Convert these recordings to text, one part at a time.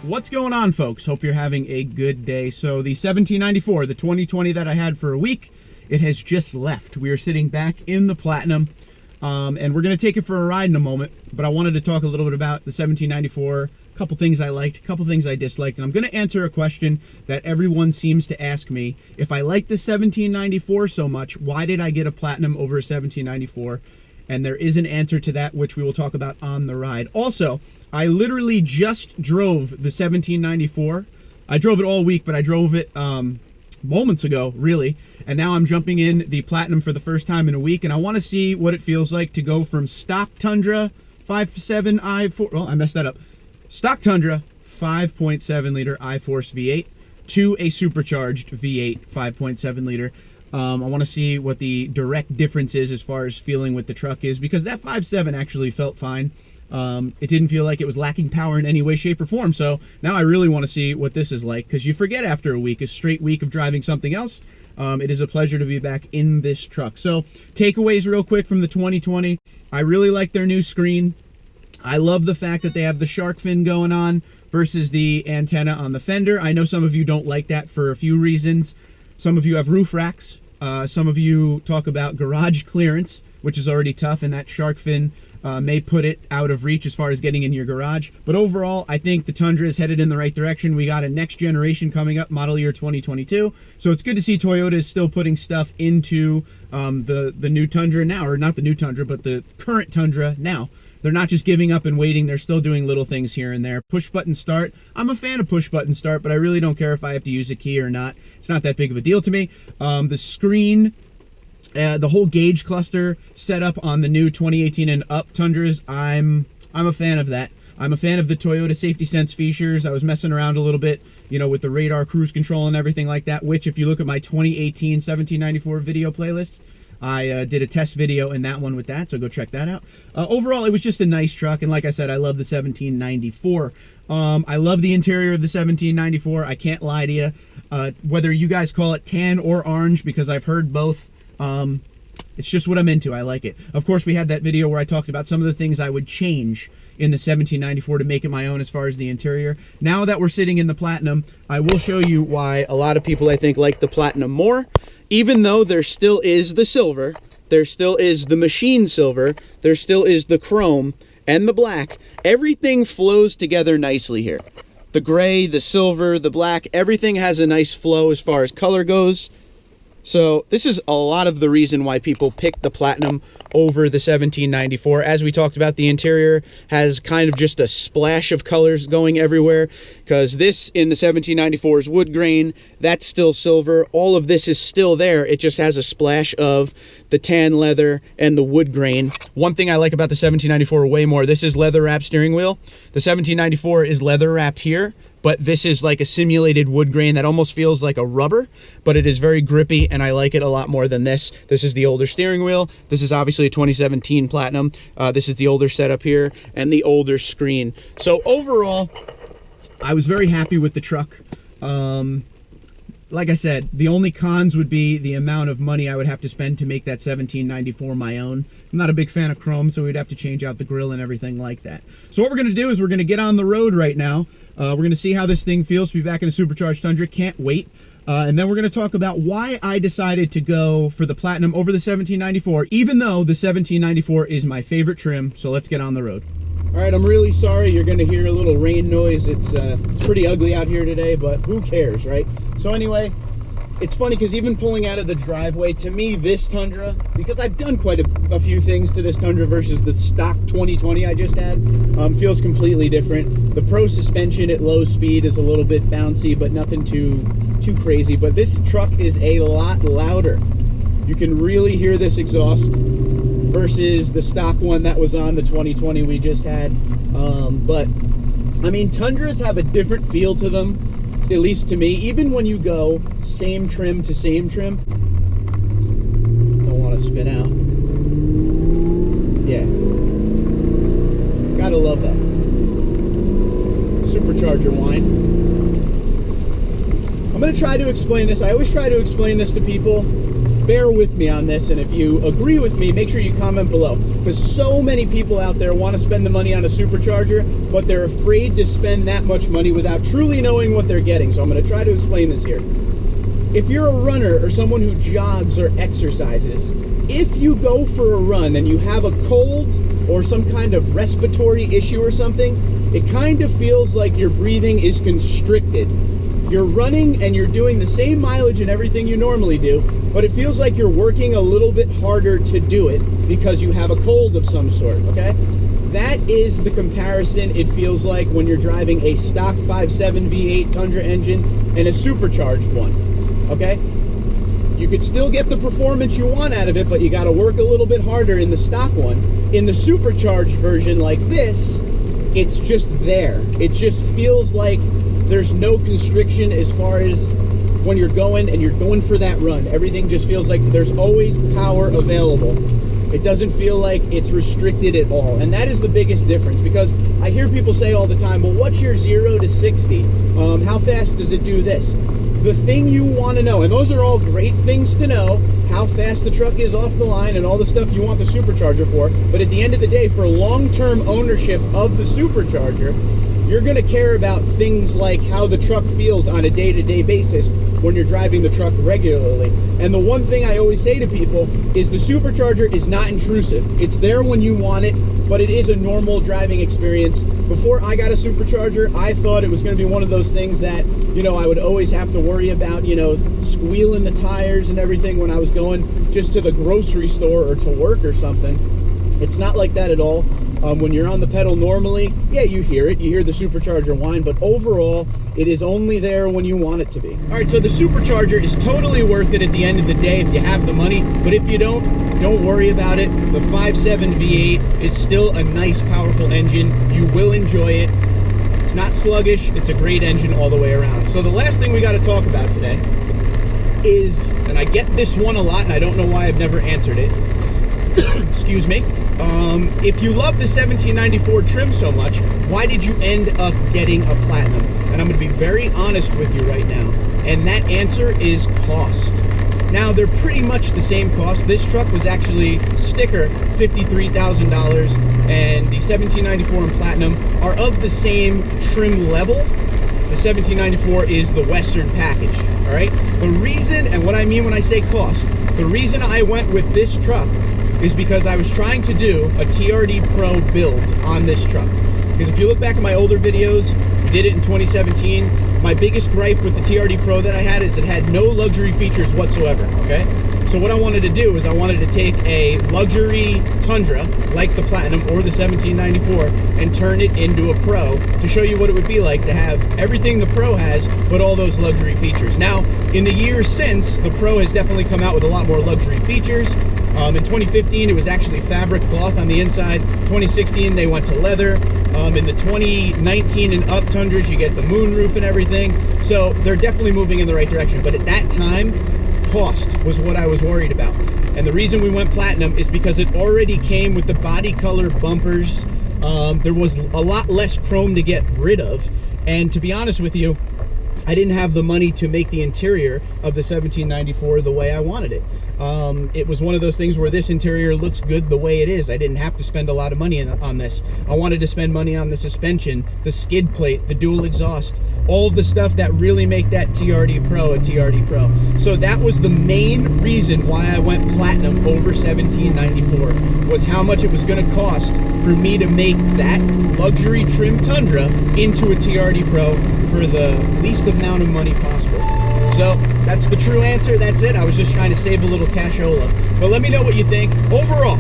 What's going on, folks? Hope you're having a good day. So the 1794, the 2020 that I had for a week, it has just left. We are sitting back in the Platinum, and we're going to take it for a ride in a moment. But I wanted to talk a little bit about the 1794, a couple things I liked, a couple things I disliked, and I'm going to answer a question that everyone seems to ask me. If I like the 1794 so much, why did I get a Platinum over a 1794? And there is an answer to that, which we will talk about on the ride. Also, I literally just drove the 1794. I drove it all week, but I drove it moments ago, really. And now I'm jumping in the Platinum for the first time in a week, and I want to see what it feels like to go from stock Tundra 5.7 I4, well, I messed that up. Stock Tundra 5.7 liter I-Force V8 to a supercharged V8 5.7 liter. I want to see what the direct difference is as far as feeling with the truck is, because that 5.7 actually felt fine. It didn't feel like it was lacking power in any way, shape, or form. So now I really want to see what this is like, because you forget after a week, a straight week of driving something else. It is a pleasure to be back in this truck. So takeaways real quick from the 2020. I really like their new screen. I love the fact that they have the shark fin going on versus the antenna on the fender. I know some of you don't like that for a few reasons. Some of you have roof racks. Some of you talk about garage clearance, which is already tough, and that shark fin may put it out of reach as far as getting in your garage. But overall, I think the Tundra is headed in the right direction. We got a next generation coming up, model year 2022. So it's good to see Toyota is still putting stuff into the new Tundra now, or not the new Tundra, but the current Tundra now. They're not just giving up and waiting. They're still doing little things here and there. Push button start. I'm a fan of push button start, but I really don't care if I have to use a key or not. It's not that big of a deal to me. The screen, the whole gauge cluster set up on the new 2018 and up Tundras, I'm a fan of that. I'm a fan of the Toyota Safety Sense features. I was messing around a little bit, you know, with the radar cruise control and everything like that, which if you look at my 2018 1794 video playlist, I did a test video in that one with that, so go check that out. Overall, it was just a nice truck, and like I said, I love the 1794. I love the interior of the 1794. I can't lie to you. Whether you guys call it tan or orange, because I've heard both, it's just what I'm into. I like it. Of course, we had that video where I talked about some of the things I would change in the 1794 to make it my own as far as the interior. Now that we're sitting in the Platinum, I will show you why a lot of people, I think, like the Platinum more. Even though there still is the silver, there still is the machine silver, there still is the chrome and the black, everything flows together nicely here. The gray, the silver, the black, everything has a nice flow as far as color goes. So this is a lot of the reason why people pick the Platinum over the 1794. As we talked about, the interior has kind of just a splash of colors going everywhere, because this in the 1794 is wood grain, that's still silver, all of this is still there, it just has a splash of the tan leather and the wood grain. One thing I like about the 1794 way more, this is leather wrapped steering wheel. The 1794 is leather wrapped here, but this is like a simulated wood grain that almost feels like a rubber, but it is very grippy, and I like it a lot more than this. This is the older steering wheel. This is obviously a 2017 Platinum. This is the older setup here and the older screen. So overall, I was very happy with the truck. Like I said, the only cons would be the amount of money I would have to spend to make that 1794 my own. I'm not a big fan of chrome, so we'd have to change out the grill and everything like that. So what we're going to do is we're going to get on the road right now. We're going to see how this thing feels to be back in a supercharged Tundra. Can't wait. And then we're going to talk about why I decided to go for the Platinum over the 1794, even though the 1794 is my favorite trim. So let's get on the road. All right, I'm really sorry you're going to hear a little rain noise. It's pretty ugly out here today, but who cares, right? So anyway, it's funny because even pulling out of the driveway, to me, this Tundra, because I've done quite a few things to this Tundra versus the stock 2020 I just had, feels completely different. The Pro suspension at low speed is a little bit bouncy, but nothing too crazy. But this truck is a lot louder. You can really hear this exhaust versus the stock one that was on the 2020 we just had. But I mean, Tundras have a different feel to them, at least to me. Even when you go same trim to same trim, don't want to spin out. Yeah, gotta love that supercharger whine. I'm gonna try to explain this. I always try to explain this to people. bear with me on this, and if you agree with me, make sure you comment below, because so many people out there want to spend the money on a supercharger, but they're afraid to spend that much money without truly knowing what they're getting. So I'm going to try to explain this here. If you're a runner or someone who jogs or exercises, if you go for a run and you have a cold or some kind of respiratory issue or something, it kind of feels like your breathing is constricted. You're running and you're doing the same mileage and everything you normally do, but it feels like you're working a little bit harder to do it because you have a cold of some sort, okay? That is the comparison it feels like when you're driving a stock 5.7 V8 Tundra engine and a supercharged one, okay? You could still get the performance you want out of it, but you gotta work a little bit harder in the stock one. In the supercharged version like this, it's just there. It just feels like there's no constriction as far as when you're going and you're going for that run. Everything just feels like there's always power available. It doesn't feel like it's restricted at all. And that is the biggest difference, because I hear people say all the time, well, what's your 0 to 60? How fast does it do this? The thing you want to know, and those are all great things to know, how fast the truck is off the line and all the stuff you want the supercharger for, but at the end of the day, for long-term ownership of the supercharger, you're going to care about things like how the truck feels on a day-to-day basis when you're driving the truck regularly. And the one thing I always say to people is the supercharger is not intrusive. It's there when you want it, but it is a normal driving experience. Before I got a supercharger, I thought it was going to be one of those things that, you know, I would always have to worry about, you know, squealing the tires and everything when I was going just to the grocery store or to work or something. It's not like that at all. When you're on the pedal normally, yeah, you hear it. You hear the supercharger whine, but overall, it is only there when you want it to be. All right, so the supercharger is totally worth it at the end of the day if you have the money, but if you don't worry about it. The 5.7 V8 is still a nice, powerful engine. You will enjoy it. It's not sluggish. It's a great engine all the way around. So the last thing we got to talk about today is, and I get this one a lot, and I don't know why I've never answered it. Excuse me. If you love the 1794 trim so much, why did you end up getting a Platinum? And I'm going to be very honest with you right now. And that answer is cost. Now, they're pretty much the same cost. This truck was actually sticker $53,000, and the 1794 and Platinum are of the same trim level. The 1794 is the Western package, all right? The reason, and what I mean when I say cost, the reason I went with this truck is because I was trying to do a TRD Pro build on this truck. Because if you look back at my older videos, I did it in 2017, my biggest gripe with the TRD Pro that I had is it had no luxury features whatsoever, okay? So what I wanted to do is I wanted to take a luxury Tundra, like the Platinum or the 1794, and turn it into a Pro to show you what it would be like to have everything the Pro has, but all those luxury features. Now, in the years since, the Pro has definitely come out with a lot more luxury features. In 2015, it was actually fabric cloth on the inside. 2016, they went to leather. In the 2019 and up Tundras, you get the moonroof and everything. So they're definitely moving in the right direction. But at that time, cost was what I was worried about. And the reason we went Platinum is because it already came with the body color bumpers. There was a lot less chrome to get rid of. And to be honest with you, I didn't have the money to make the interior of the 1794 the way I wanted it. It was one of those things where this interior looks good the way it is. I didn't have to spend a lot of money on this. I wanted to spend money on the suspension, the skid plate, the dual exhaust, all of the stuff that really make that TRD Pro a TRD Pro. So that was the main reason why I went Platinum over 1794, was how much it was going to cost for me to make that luxury trim Tundra into a TRD Pro for the least amount of money possible. So that's the true answer. That's it. I was just trying to save a little cashola. But let me know what you think. Overall,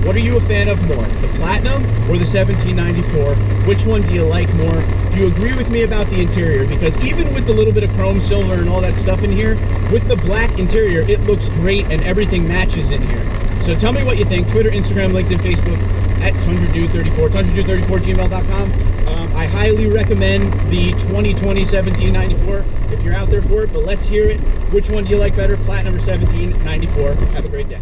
what are you a fan of more, the Platinum or the 1794? Which one do you like more? Do you agree with me about the interior? Because even with the little bit of chrome silver and all that stuff in here, with the black interior, it looks great and everything matches in here. So tell me what you think. Twitter, Instagram, LinkedIn, Facebook, at TundraDude34, TundraDude34@gmail.com. I highly recommend the 2020 1794 if you're out there for it, but let's hear it. Which one do you like better, Platinum or 1794? Have a great day.